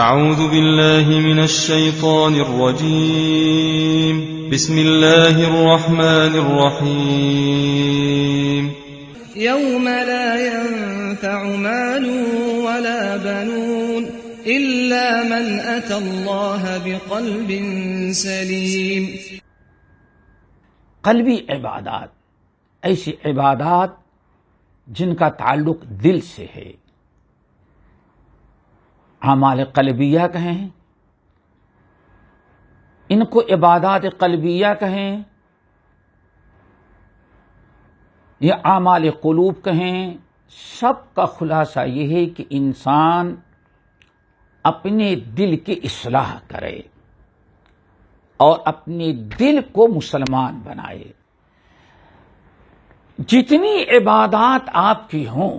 اعوذ باللہ من الشیطان الرجیم بسم اللہ الرحمن الرحیم یوم لا ينفع مال ولا بنون الا من اتى الله بقلب سلیم۔ قلبی عبادات ایسی عبادات جن کا تعلق دل سے ہے، اعمال قلبیہ کہیں، ان کو عبادات قلبیہ کہیں یا اعمال قلوب کہیں، سب کا خلاصہ یہ ہے کہ انسان اپنے دل کی اصلاح کرے اور اپنے دل کو مسلمان بنائے۔ جتنی عبادات آپ کی ہوں،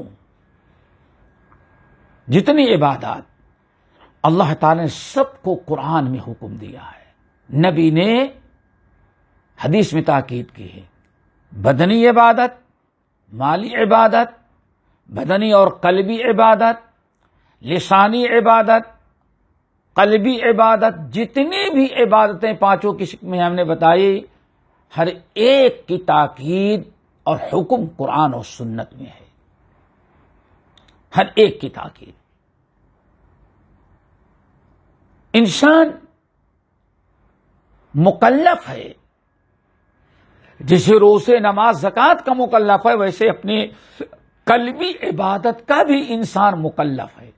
جتنی عبادات اللہ تعالی نے سب کو قرآن میں حکم دیا ہے، نبی نے حدیث میں تاکید کی ہے۔ بدنی عبادت، مالی عبادت، بدنی اور قلبی عبادت، لسانی عبادت، قلبی عبادت، جتنی بھی عبادتیں پانچوں کی شکل میں ہم نے بتائی، ہر ایک کی تاکید اور حکم قرآن اور سنت میں ہے، ہر ایک کی تاکید۔ انسان مکلف ہے، جیسے روزے، نماز، زکوٰۃ کا مکلف ہے، ویسے اپنی قلبی عبادت کا بھی انسان مکلف ہے۔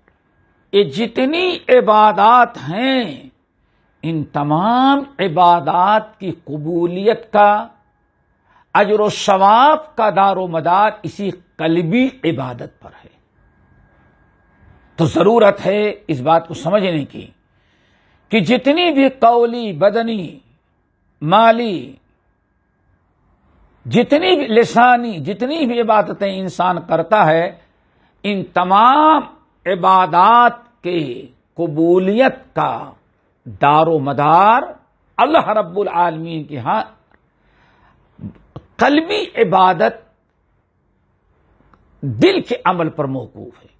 یہ جتنی عبادات ہیں، ان تمام عبادات کی قبولیت کا، اجر و ثواب کا دار و مدار اسی قلبی عبادت پر ہے۔ تو ضرورت ہے اس بات کو سمجھنے کی کہ جتنی بھی قولی، بدنی، مالی، جتنی بھی لسانی، جتنی بھی عبادتیں انسان کرتا ہے، ان تمام عبادات کے قبولیت کا دار و مدار اللہ رب العالمین کے ہاں قلبی عبادت، دل کے عمل پر موقوف ہے۔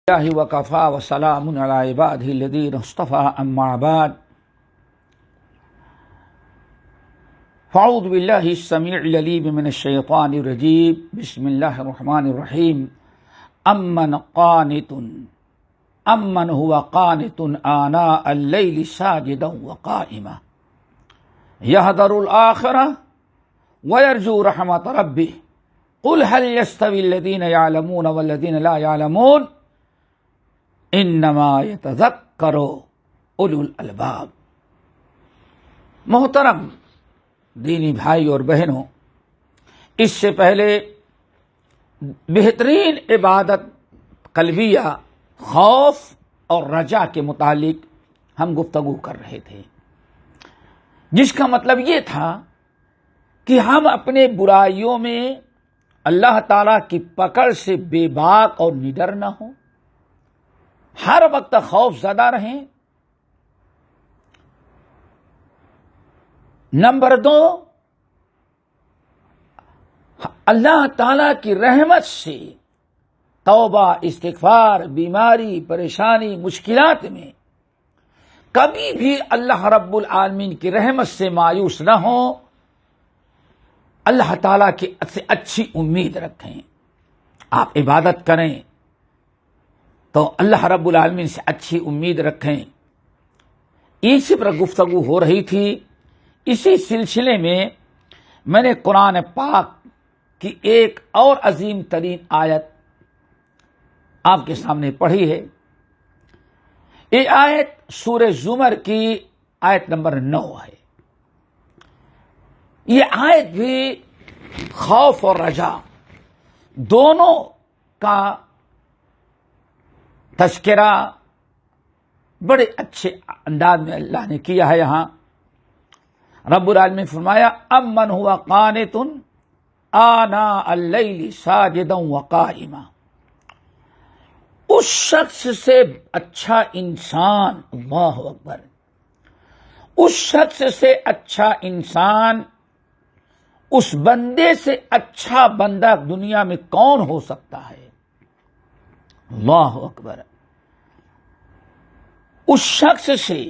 اللہ وکفا وسلام علی عبادہ الذین اصطفى، اما بعد فاعوذ باللہ السمیع العلیم من الشیطان الرجیم، بسم اللہ الرحمن الرحیم۔ امن هو قانت آناء اللیل ساجدا وقائما یحذر الآخرہ ویرجو رحمت ربہ قل هل يستوی الذین یعلمون والذین لا یعلمون انما یتذکر اولو الالباب۔ محترم دینی بھائی اور بہنوں، اس سے پہلے بہترین عبادت قلبیہ، خوف اور رجا کے متعلق ہم گفتگو کر رہے تھے، جس کا مطلب یہ تھا کہ ہم اپنے برائیوں میں اللہ تعالی کی پکڑ سے بے باک اور نڈر نہ ہوں، ہر وقت خوف زدہ رہیں۔ نمبر 2، اللہ تعالی کی رحمت سے توبہ، استغفار، بیماری، پریشانی، مشکلات میں کبھی بھی اللہ رب العالمین کی رحمت سے مایوس نہ ہوں، اللہ تعالی کی سے اچھی امید رکھیں۔ آپ عبادت کریں تو اللہ رب العالمین سے اچھی امید رکھیں۔ اسی پر گفتگو ہو رہی تھی۔ اسی سلسلے میں میں نے قرآن پاک کی ایک اور عظیم ترین آیت آپ کے سامنے پڑھی ہے۔ یہ آیت سورہ زمر کی آیت نمبر 9 ہے۔ یہ آیت بھی خوف اور رجا دونوں کا تذکرہ بڑے اچھے انداز میں اللہ نے کیا ہے۔ یہاں رب العالمین نے فرمایا امن ہوا قانت آناء اللیل ساجدا وقائما۔ اس شخص سے اچھا انسان، اللہ اکبر، اس شخص سے اچھا انسان اس بندے سے اچھا بندہ دنیا میں کون ہو سکتا ہے؟ اللہ اکبر. اس شخص سے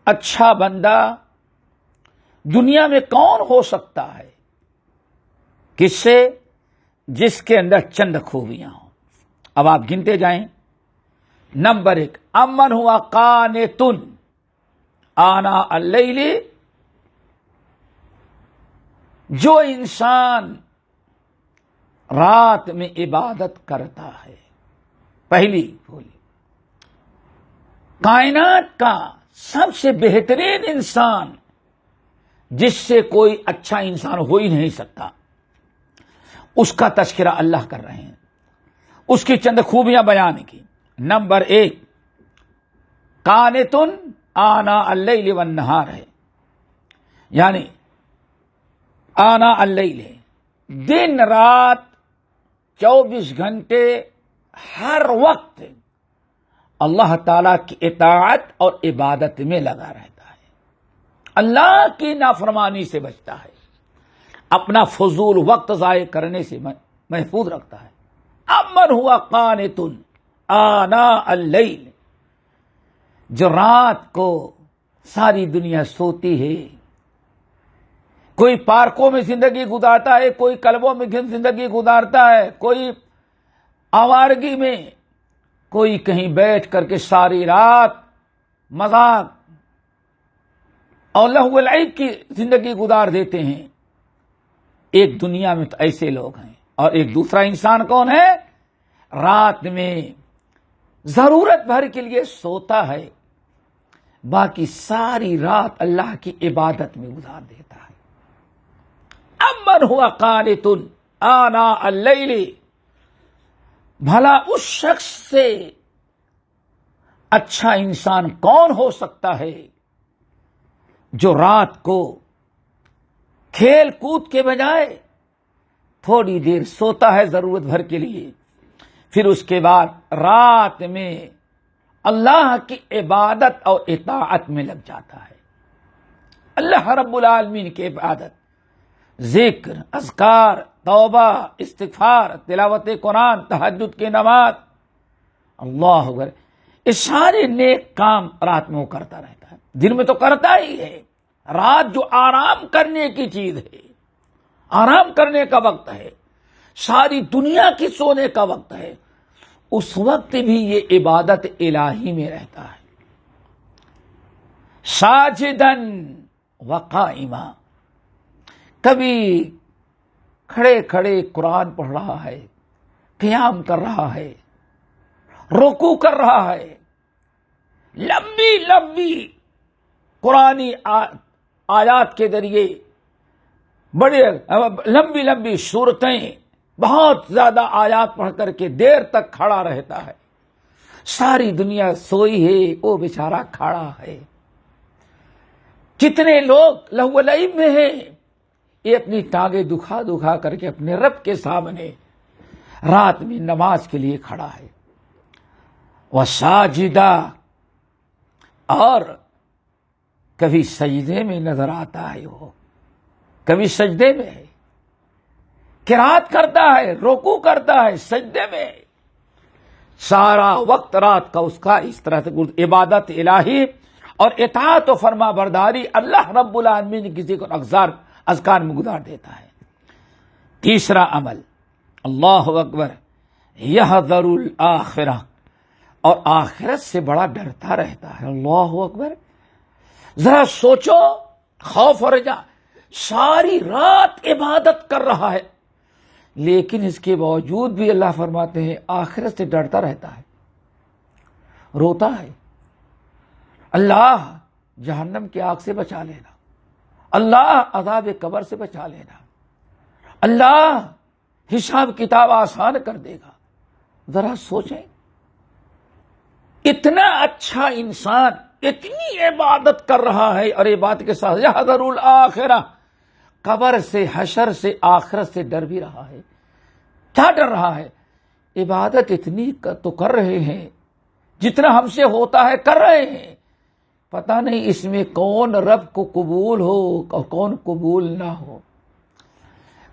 اچھا بندہ دنیا میں کون ہو سکتا ہے؟ کس سے؟ جس کے اندر چند خوبیاں ہوں. اب آپ گنتے جائیں. نمبر 1، امن ہوا قانتن آنا اللیل، جو انسان رات میں عبادت کرتا ہے. پہلی بولی، کائنات کا سب سے بہترین انسان جس سے کوئی اچھا انسان ہو ہی نہیں سکتا، اس کا تذکرہ اللہ کر رہے ہیں، اس کی چند خوبیاں بیان کی. نمبر 1، قانتن آنا اللیل والنہار ہے، یعنی آنا اللیل ہے، دن رات 24 گھنٹے ہر وقت اللہ تعالی کی اطاعت اور عبادت میں لگا رہتا ہے، اللہ کی نافرمانی سے بچتا ہے، اپنا فضول وقت ضائع کرنے سے محفوظ رکھتا ہے. امن ہوا قانتن آنا اللیل، جو رات کو ساری دنیا سوتی ہے، کوئی پارکوں میں زندگی گزارتا ہے، کوئی کلبوں میں زندگی گزارتا ہے، کوئی آوارگی میں، کوئی کہیں بیٹھ کر کے ساری رات مذاق اور لہو و لعب کی زندگی گزار دیتے ہیں. ایک دنیا میں تو ایسے لوگ ہیں. اور ایک دوسرا انسان کون ہے؟ رات میں ضرورت بھر کے لیے سوتا ہے، باقی ساری رات اللہ کی عبادت میں گزار دیتا ہے. امن ہوا قانتن آنا اللیل، بھلا اس شخص سے اچھا انسان کون ہو سکتا ہے جو رات کو کھیل کود کے بجائے تھوڑی دیر سوتا ہے ضرورت بھر کے لیے، پھر اس کے بعد رات میں اللہ کی عبادت اور اطاعت میں لگ جاتا ہے. اللہ رب العالمین کی عبادت، ذکر، اذکار، توبہ، استغفار، تلاوت قرآن، تہجد کی نماز، اللہ اکبر، یہ سارے نیک کام رات میں وہ کرتا رہتا ہے. دن میں تو کرتا ہی ہے، رات جو آرام کرنے کی چیز ہے، آرام کرنے کا وقت ہے، ساری دنیا کی سونے کا وقت ہے، اس وقت بھی یہ عبادت الہی میں رہتا ہے. ساجدن وقائما، کبھی کھڑے کھڑے قرآن پڑھ رہا ہے، قیام کر رہا ہے، رکوع کر رہا ہے، لمبی لمبی قرآنی آیات کے ذریعے بڑے لمبی لمبی سورتیں، بہت زیادہ آیات پڑھ کر کے دیر تک کھڑا رہتا ہے. ساری دنیا سوئی ہے، وہ بیچارہ کھڑا ہے. کتنے لوگ لہو و لعب میں ہیں، یہ اپنی ٹانگیں دکھا دکھا کر کے اپنے رب کے سامنے رات میں نماز کے لیے کھڑا ہے. وساجدہ، اور کبھی سجدے میں نظر آتا ہے، وہ کبھی سجدے میں ہے، قرات کرتا ہے، رکوع کرتا ہے، سجدے میں، سارا وقت رات کا اس کا اس طرح سے عبادت الہی اور اطاعت و فرما برداری اللہ رب العالمین کسی کو اذکار میں گزار دیتا ہے. تیسرا عمل، اللہ اکبر، یحذر الآخرہ، اور آخرت سے بڑا ڈرتا رہتا ہے. اللہ اکبر، ذرا سوچو، خوف اور رجا، ساری رات عبادت کر رہا ہے، لیکن اس کے باوجود بھی اللہ فرماتے ہیں آخرت سے ڈرتا رہتا ہے، روتا ہے. اللہ جہنم کی آگ سے بچا لینا، اللہ عذاب قبر سے بچا لینا، اللہ حساب کتاب آسان کر دے گا. ذرا سوچیں، اتنا اچھا انسان اتنی عبادت کر رہا ہے، اور عبادت کے ساتھ یحذر الآخرہ، قبر سے، حشر سے، آخرت سے ڈر بھی رہا ہے. کیا ڈر رہا ہے؟ عبادت اتنی تو کر رہے ہیں، جتنا ہم سے ہوتا ہے کر رہے ہیں، پتہ نہیں اس میں کون رب کو قبول ہو اور کون قبول نہ ہو،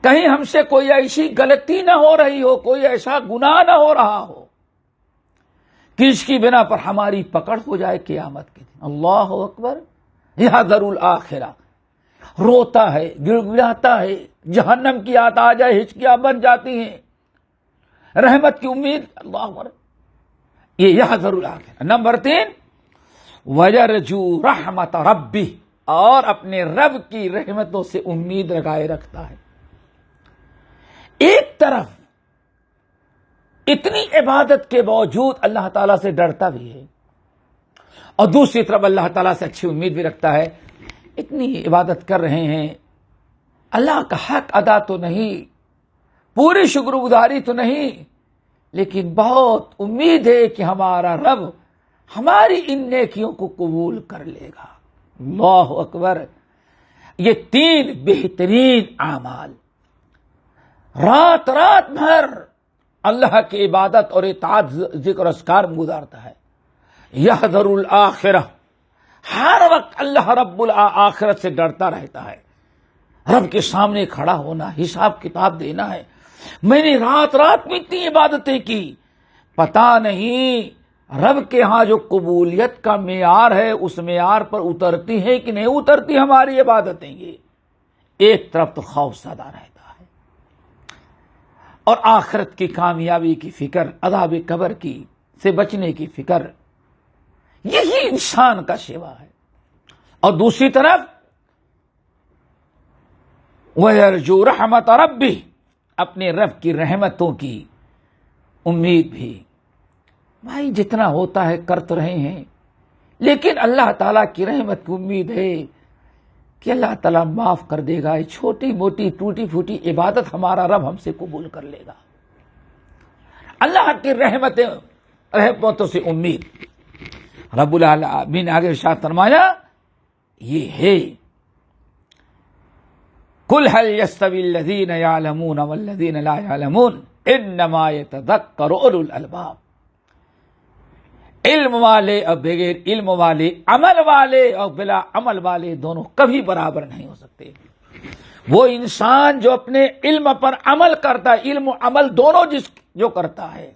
کہیں ہم سے کوئی ایسی غلطی نہ ہو رہی ہو، کوئی ایسا گناہ نہ ہو رہا ہو کہ اس کی بنا پر ہماری پکڑ ہو جائے قیامت کے دن۔ اللہ اکبر، یحذر الآخرہ، روتا ہے، گڑگڑاتا ہے، جہنم کی آ جائے ہچکیاں بن جاتی ہیں، رحمت کی امید، اللہ اکبر، یہ یحذر الآخرہ۔ نمبر 3، وَيَرْجُو رحمت ربی، اور اپنے رب کی رحمتوں سے امید لگائے رکھتا ہے۔ ایک طرف اتنی عبادت کے باوجود اللہ تعالیٰ سے ڈرتا بھی ہے، اور دوسری طرف اللہ تعالیٰ سے اچھی امید بھی رکھتا ہے۔ اتنی عبادت کر رہے ہیں، اللہ کا حق ادا تو نہیں، پوری شکر گزاری تو نہیں، لیکن بہت امید ہے کہ ہمارا رب ہماری ان نیکیوں کو قبول کر لے گا۔ اللہ اکبر، یہ 3 بہترین اعمال رات رات بھر اللہ کی عبادت اور اطاعت، ذکر اذکار میں گزارتا ہے۔ یحذر الآخرہ، ہر وقت اللہ رب الآخرت سے ڈرتا رہتا ہے، رب کے سامنے کھڑا ہونا، حساب کتاب دینا ہے۔ میں نے رات رات میں اتنی عبادتیں کی، پتہ نہیں رب کے ہاں جو قبولیت کا معیار ہے اس معیار پر اترتی ہے کہ نہیں اترتی ہماری عبادتیں۔ یہ ایک طرف تو خوف زدہ رہتا ہے، اور آخرت کی کامیابی کی فکر، عذاب قبر کی سے بچنے کی فکر، یہی انسان کا سیوا ہے۔ اور دوسری طرف وَيَرْجُو رحمت ربی، اپنے رب کی رحمتوں کی امید بھی۔ بھائی جتنا ہوتا ہے کر تو رہے ہیں، لیکن اللہ تعالیٰ کی رحمت کی امید ہے کہ اللہ تعالیٰ معاف کر دے گا، یہ چھوٹی موٹی ٹوٹی پھوٹی عبادت ہمارا رب ہم سے قبول کر لے گا۔ اللہ کی رحمتوں سے امید۔ رب العالمین نے آگے ارشاد فرمایا، یہ ہے قُلْ هَلْ يَسْتَوِي الَّذِينَ يَعْلَمُونَ وَالَّذِينَ لَا يَعْلَمُونَ إِنَّمَا يَتَذَكَّرُ أُولُو الْأَلْبَابِ۔ علم والے اور بغیر علم والے، عمل والے اور بلا عمل والے دونوں کبھی برابر نہیں ہو سکتے۔ وہ انسان جو اپنے علم پر عمل کرتا ہے، علم و عمل دونوں جو کرتا ہے،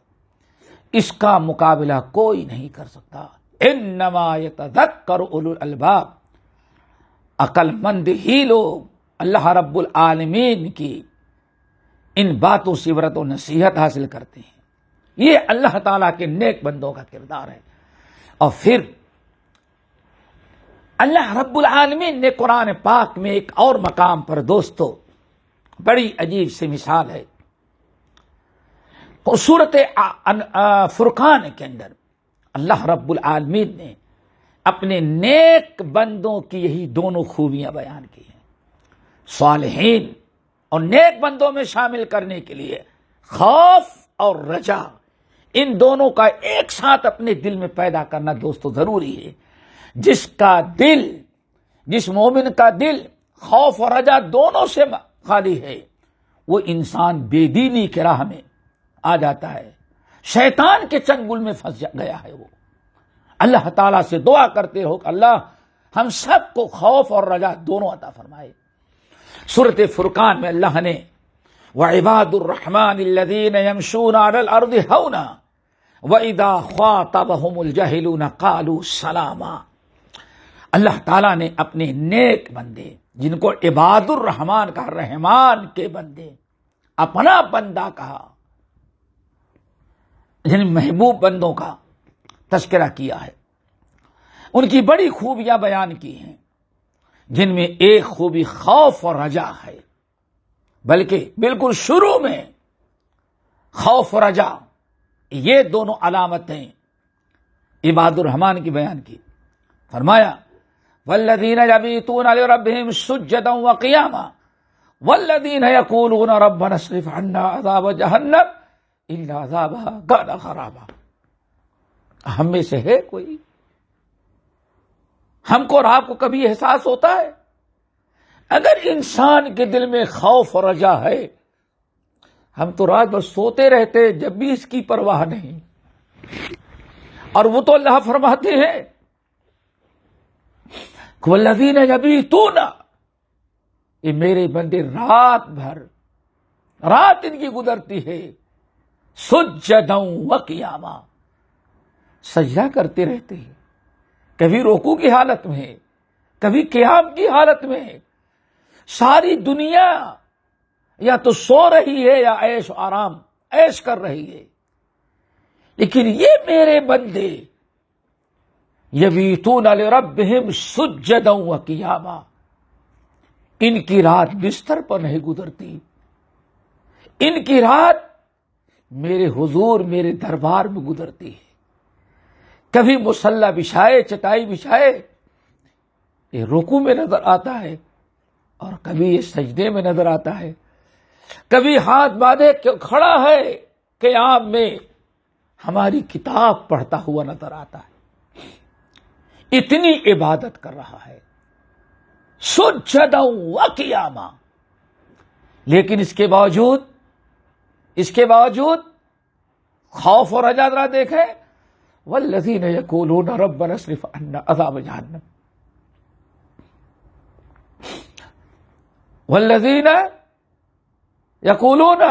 اس کا مقابلہ کوئی نہیں کر سکتا۔ انما یتذکر اولو الالباب، عقل مند ہی لوگ اللہ رب العالمین کی ان باتوں سے عبرت و نصیحت حاصل کرتے ہیں۔ یہ اللہ تعالیٰ کے نیک بندوں کا کردار ہے۔ اور پھر اللہ رب العالمین نے قرآن پاک میں ایک اور مقام پر دوستو بڑی عجیب سی مثال ہے، سورۃ فرقان کے اندر اللہ رب العالمین نے اپنے نیک بندوں کی یہی دونوں خوبیاں بیان کی ہیں۔ صالحین اور نیک بندوں میں شامل کرنے کے لیے خوف اور رجا، ان دونوں کا ایک ساتھ اپنے دل میں پیدا کرنا دوستو ضروری ہے۔ جس مومن کا دل خوف اور رجا دونوں سے خالی ہے، وہ انسان بے دینی کی راہ میں آ جاتا ہے، شیطان کے چنگل میں پھنس گیا ہے۔ وہ اللہ تعالیٰ سے دعا کرتے ہو کہ اللہ ہم سب کو خوف اور رجا دونوں عطا فرمائے۔ سورۃ فرقان میں اللہ نے وعباد الرحمن الذین یمشون علی الارض ہونا واذا خاطبهم الجاہلون قالوا سلاما، اللہ تعالیٰ نے اپنے نیک بندے جن کو عباد الرحمن کہا، رحمان کے بندے، اپنا بندہ کہا، جن محبوب بندوں کا تذکرہ کیا ہے، ان کی بڑی خوبیاں بیان کی ہیں، جن میں ایک خوبی خوف اور رجا ہے، بلکہ بالکل شروع میں خوف اور رجا یہ دونوں علامتیں عباد الرحمن کی بیان کی۔ فرمایا والذین یبیتون لربہم سجدا وقیاما والذین یقولون ربنا اصرف عنا عذاب جہنم ان عذابها کان غراما۔ ہم میں سے ہے کوئی، ہم کو اور آپ کو کبھی احساس ہوتا ہے؟ اگر انسان کے دل میں خوف اور رجا ہے، ہم تو رات بھر سوتے رہتے جب بھی اس کی پرواہ نہیں، اور وہ تو اللہ فرماتے ہیں والذین یبیتون، یہ میرے بندے رات بھر، رات ان کی گزرتی ہے سجدا و قیاما، سجدہ کرتے رہتے ہیں، کبھی رکوع کی حالت میں، کبھی قیام کی حالت میں۔ ساری دنیا یا تو سو رہی ہے یا عیش و آرام عیش کر رہی ہے، لیکن یہ میرے بندے یبیتون لربہم سجدا و قیاما، ان کی رات بستر پر نہیں گزرتی، ان کی رات میرے حضور، میرے دربار میں گزرتی ہے۔ کبھی مصلی بچھائے، چٹائی بچھائے، یہ رکوع میں نظر آتا ہے، اور کبھی یہ سجدے میں نظر آتا ہے، کبھی ہاتھ باندھے کھڑا ہے قیام میں، ہماری کتاب پڑھتا ہوا نظر آتا ہے۔ اتنی عبادت کر رہا ہے سجدا و قیاما، لیکن اس کے باوجود خوف اور رجا ذرا دیکھیں، والذین یقولون ربنا اصرف عنا عذاب جہنم، والذین یقولون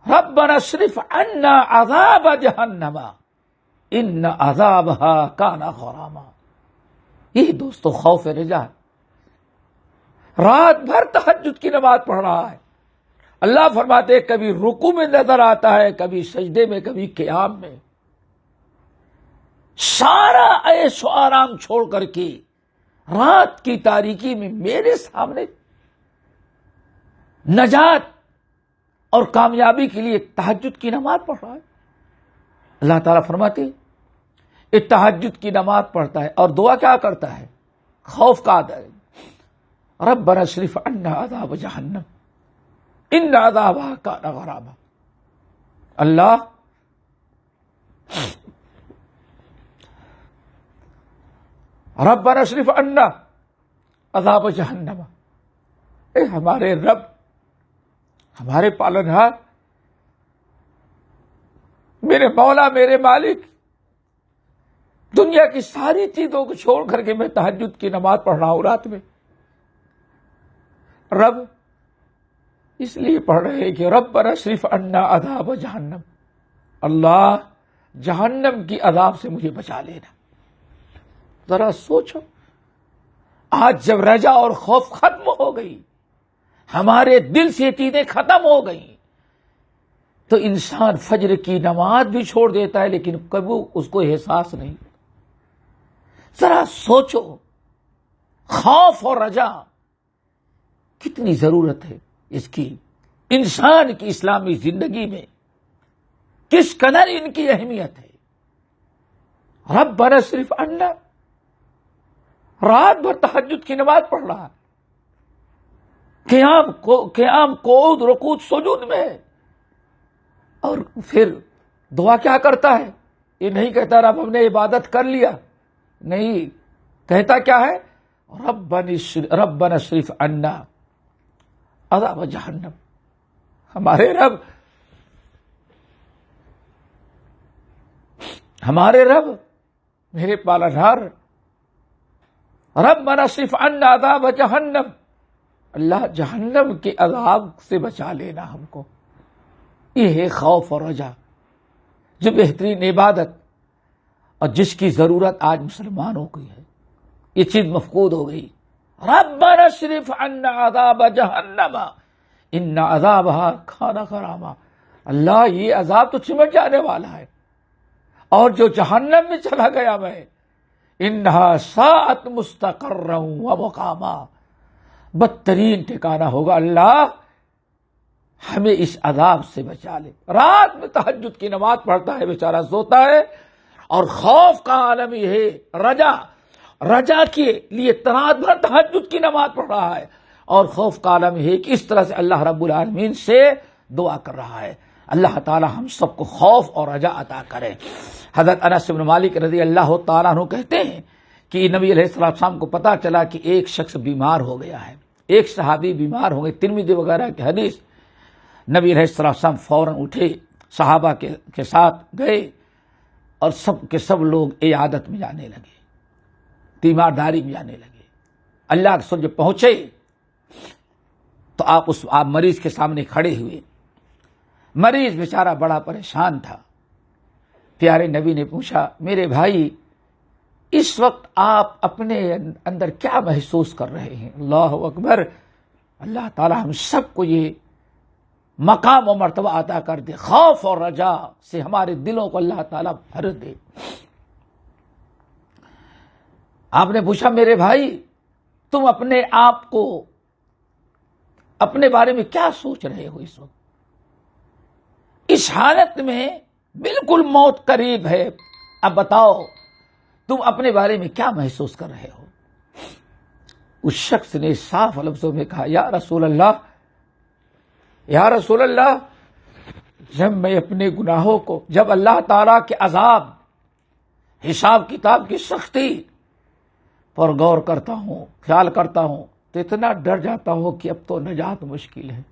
ربنا اصرف عنا عذاب جہنم ان عذابها کان غراما۔ یہ دوستو خوف رجا، رات بھر تہجد کی نماز پڑھ رہا ہے، اللہ فرماتے ہیں کبھی رکوع میں نظر آتا ہے، کبھی سجدے میں، کبھی قیام میں، سارا عیش و آرام چھوڑ کر کے رات کی تاریکی میں میرے سامنے نجات اور کامیابی کے لیے تہجد کی نماز پڑھ رہا ہے۔ اللہ تعالیٰ فرماتے ہیں یہ تہجد کی نماز پڑھتا ہے اور دعا کیا کرتا ہے؟ خوف کا عذاب، ربنا اصرف عنا عذاب جہنم ان عذابها کان غراما۔ اللہ ربنا اصرف عنا عذاب جہنم، اے ہمارے رب، ہمارے پالنہار، میرے مولا، میرے مالک، دنیا کی ساری چیزوں کو چھوڑ کر کے میں تہجد کی نماز پڑھ رہا ہوں رات میں۔ رب اس لیے پڑھ رہے ہیں کہ ربنا اصرف عنا عذاب جہنم، اللہ جہنم کی عذاب سے مجھے بچا لینا۔ ذرا سوچو، آج جب رجا اور خوف ختم ہو گئی، ہمارے دل سے چیزیں ختم ہو گئی، تو انسان فجر کی نماز بھی چھوڑ دیتا ہے، لیکن کبھی اس کو احساس نہیں۔ ذرا سوچو، خوف اور رجا کتنی ضرورت ہے اس کی انسان کی اسلامی زندگی میں، کس قدر ان کی اہمیت ہے۔ ربنا اصرف عنا، رات بھر تہجد کی نماز پڑھ رہا ہے، قیام قعود رکوع سجود میں، اور پھر دعا کیا کرتا ہے؟ یہ نہیں کہتا رب ہم نے عبادت کر لیا، نہیں، کہتا کیا ہے؟ ربنا اصرف عنا عذاب جہنم، ہمارے رب، میرے پالنہار، ربنا اصرف عنا عذاب جہنم، اللہ جہنم کے عذاب سے بچا لینا ہم کو۔ یہ ہے خوف اور رجا، جو بہترین عبادت اور جس کی ضرورت آج مسلمانوں کی ہے، یہ چیز مفقود ہو گئی۔ ربنا اصرف عنا عذاب جہنم ان عذابها کان غراما، اللہ یہ عذاب تو چمٹ جانے والا ہے، اور جو جہنم میں چلا گیا میں، انہا ساعت مستقرا و مقاما، بدترین ٹھکانہ ہوگا، اللہ ہمیں اس عذاب سے بچا لے۔ رات میں تہجد کی نماز پڑھتا ہے، بیچارہ سوتا ہے، اور خوف کا عالم یہ ہے، رجا کے لیے رات بھر تہجد کی نماز پڑھ رہا ہے، اور خوف کا عالم یہ ہے کہ اس طرح سے اللہ رب العالمین سے دعا کر رہا ہے۔ اللہ تعالی ہم سب کو خوف اور رجا عطا کرے۔ حضرت انس بن مالک رضی اللہ تعالیٰ عنہ کہتے ہیں کہ نبی علیہ السلام کو پتا چلا کہ ایک شخص بیمار ہو گیا ہے، ایک صحابی بیمار ہو گئے، ترمذی وغیرہ کی حدیث۔ نبی علیہ السلام فوراً اٹھے، صحابہ کے ساتھ گئے، اور سب کے سب لوگ عیادت میں جانے لگے۔ تیمارداری میں جانے لگے. اللہ کے رسول جب پہنچے تو آپ مریض کے سامنے کھڑے ہوئے. مریض بیچارہ بڑا پریشان تھا. پیارے نبی نے پوچھا میرے بھائی اس وقت آپ اپنے اندر کیا محسوس کر رہے ہیں؟ اللہ اکبر. اللہ تعالی ہم سب کو یہ مقام و مرتبہ عطا کر دے. خوف اور رجا سے ہمارے دلوں کو اللہ تعالیٰ بھر دے. آپ نے پوچھا میرے بھائی تم اپنے آپ کو اپنے بارے میں کیا سوچ رہے ہو اس وقت؟ اس حالت میں بالکل موت قریب ہے. اب بتاؤ تم اپنے بارے میں کیا محسوس کر رہے ہو؟ اس شخص نے صاف لفظوں میں کہا یا رسول اللہ، یا رسول اللہ، جب میں اپنے گناہوں کو، جب اللہ تعالیٰ کے عذاب، حساب کتاب کی سختی پر غور کرتا ہوں، خیال کرتا ہوں تو اتنا ڈر جاتا ہوں کہ اب تو نجات مشکل ہے.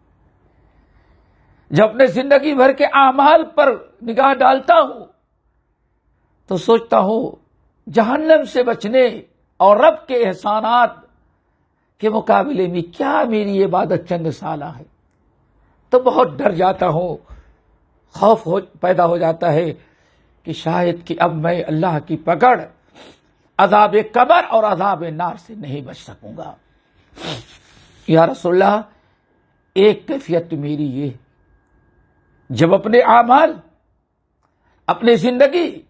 جب اپنے زندگی بھر کے اعمال پر نگاہ ڈالتا ہوں تو سوچتا ہوں جہنم سے بچنے اور رب کے احسانات کے مقابلے میں کیا میری عبادت چند سالہ ہے. تو بہت ڈر جاتا ہوں. خوف پیدا ہو جاتا ہے کہ شاید کہ اب میں اللہ کی پکڑ، عذاب قبر اور عذاب نار سے نہیں بچ سکوں گا. یا رسول اللہ ایک کیفیت میری یہ، جب اپنے اعمال، اپنی زندگی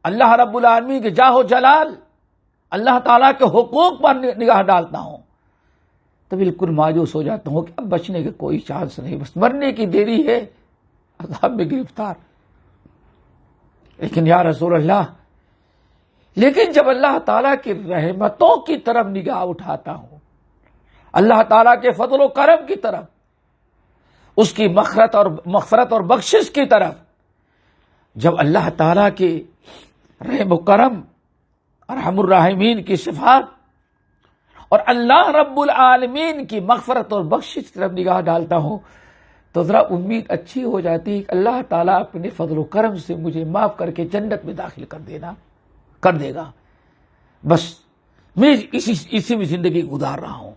اللہ رب العالمین کے جاہ و جلال، اللہ تعالیٰ کے حقوق پر نگاہ ڈالتا ہوں تو بالکل مایوس ہو جاتا ہوں کہ اب بچنے کے کوئی چانس نہیں، بس مرنے کی دیری ہے، عذاب میں گرفتار. لیکن یا رسول اللہ، لیکن جب اللہ تعالیٰ کی رحمتوں کی طرف نگاہ اٹھاتا ہوں، اللہ تعالیٰ کے فضل و کرم کی طرف، اس کی مغفرت اور بخشش کی طرف، جب اللہ تعالیٰ کے رحم و کرم، ارحم الراحمین کی صفات اور اللہ رب العالمین کی مغفرت اور بخشش کی طرف نگاہ ڈالتا ہوں تو ذرا امید اچھی ہو جاتی ہے کہ اللہ تعالیٰ اپنے فضل و کرم سے مجھے معاف کر کے جنت میں داخل کر دے گا. بس میں اسی میں زندگی گزار رہا ہوں.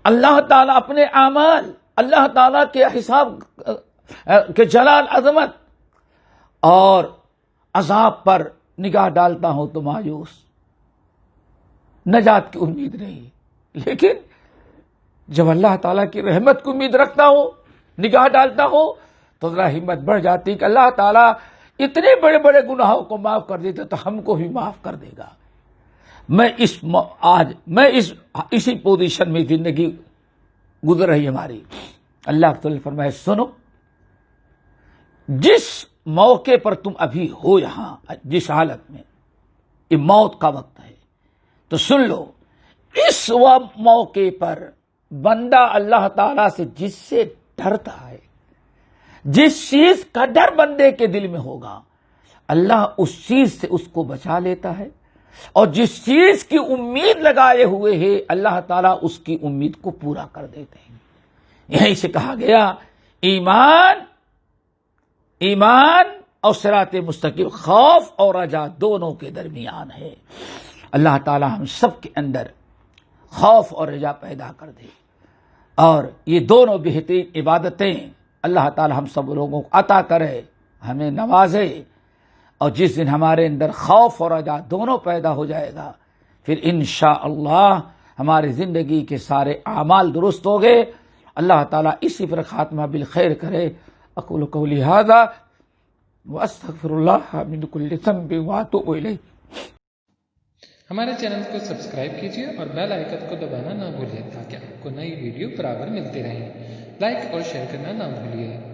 اللہ تعالیٰ اپنے اعمال، اللہ تعالیٰ کے حساب کے جلال، عظمت اور عذاب پر نگاہ ڈالتا ہوں تو مایوس، نجات کی امید نہیں. لیکن جب اللہ تعالیٰ کی رحمت کی امید رکھتا ہوں، نگاہ ڈالتا ہوں تو ذرا ہمت بڑھ جاتی کہ اللہ تعالیٰ اتنے بڑے بڑے گناہوں کو معاف کر دیتے تو ہم کو بھی معاف کر دے گا. میں اسی پوزیشن میں زندگی گزر رہی ہماری. اللہ تعالیٰ فرمائے سنو، جس موقع پر تم ابھی ہو یہاں، جس حالت میں یہ موت کا وقت ہے، تو سن لو اس موقع پر بندہ اللہ تعالیٰ سے جس سے ڈرتا ہے، جس چیز کا ڈر بندے کے دل میں ہوگا، اللہ اس چیز سے اس کو بچا لیتا ہے، اور جس چیز کی امید لگائے ہوئے ہے اللہ تعالیٰ اس کی امید کو پورا کر دیتے ہیں. یہیں سے کہا گیا ایمان اور صراط مستقیم، خوف اور رجا دونوں کے درمیان ہے. اللہ تعالیٰ ہم سب کے اندر خوف اور رجا پیدا کر دے، اور یہ دونوں بہترین عبادتیں اللہ تعالیٰ ہم سب لوگوں کو عطا کرے، ہمیں نوازے. اور جس دن ہمارے اندر خوف اور رجا دونوں پیدا ہو جائے گا، پھر انشاءاللہ ہماری زندگی کے سارے اعمال درست ہو گئے. اللہ تعالیٰ اسی پر خاتمہ بالخیر کرے. اقول قولی ھذا واستغفر اللہ من کل ذنب واتوب الیہ. ہمارے چینل کو سبسکرائب کیجیے اور بیل آئیکن کو دبانا نہ بھولیے تاکہ آپ کو نئی ویڈیو برابر ملتی رہیں. لائک اور شیئر کرنا نہ بھولیے.